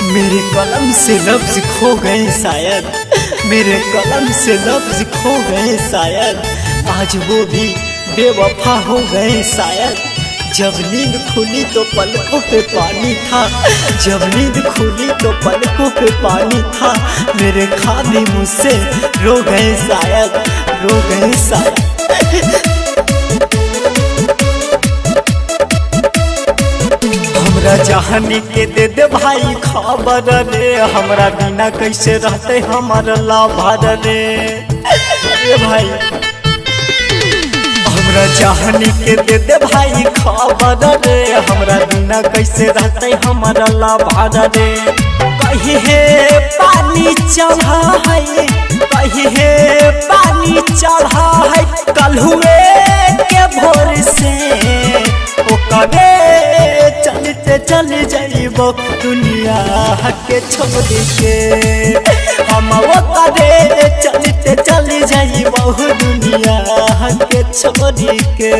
मेरे कलम से लफ्ज खो गए शायद, मेरे कलम से लफ्ज खो गए शायद, आज वो भी बेवफा हो गए शायद। जब नींद खुली तो पलकों पे पानी था, जब नींद खुली तो पलकों पे पानी था, मेरे ख्वाब भी मुझसे रो गए शायद, रो गए शायद। हमरा जहानी के दे दे भाई खबर रे, हमरा बिना कैसे रहते हमारा लाभार रे। ए भाई हमरा जहानी के दे दे भाई खबर रे, हमरा बिना कैसे रहते हमारा लाभार रे। कहीं है पानी चढ़ा है, कहीं है पानी चढ़ा है, कल हुए के भोर से ओ कबे चलते चल जाइबो दुनिया के छोड़ के, हम वो कबे चलते चल जाइबो दुनिया के छोड़ के।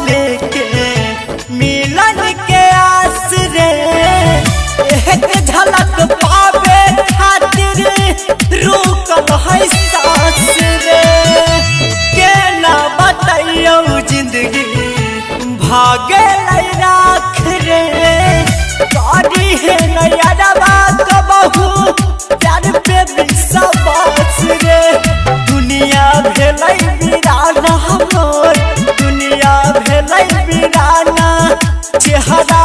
लेके मिलन के आस रे, एक झलक पावे खातिर रुकल है सांस रे। के ना बताइयो जिंदगी भागे राख रे, कारी है नयरवा कबहू प्यार पे विश्वास रे। दुनिया भेलै वीराना हमर, दुनिया भेलै वीराना, चेहरा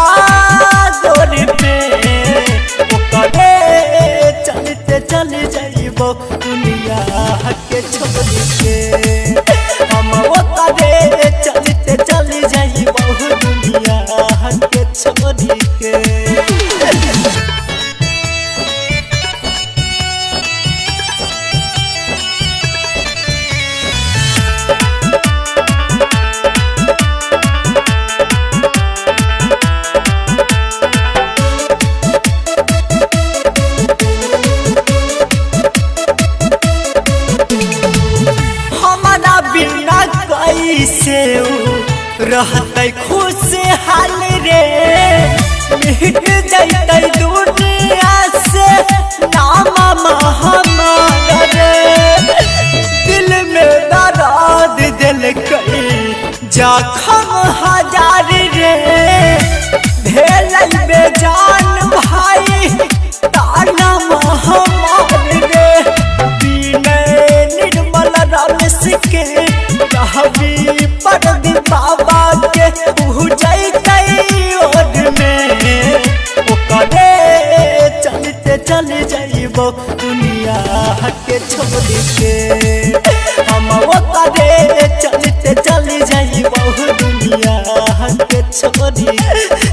गोर पे ओकरे चलते चल जाइबो दुनिया के छोड़ के, हम ओकरे चलते चल जाइबो दुनिया के छोड़ के। कैसे रहते खुशहाल रे, मिट जैते दुनिया से नाम हमारा रे। दिल में दर्द दिल कई जखम हजार रे, भेल बेजान भाई ताना हमार रे। बिना निर्मल रमेश के कहबी परदी बाबा के जैते ओर में, ओकरे चलते चल जाइबो दुनिया के छोड़ के, हम ओकरे चलते चल जाइबो दुनिया के छोड़ के।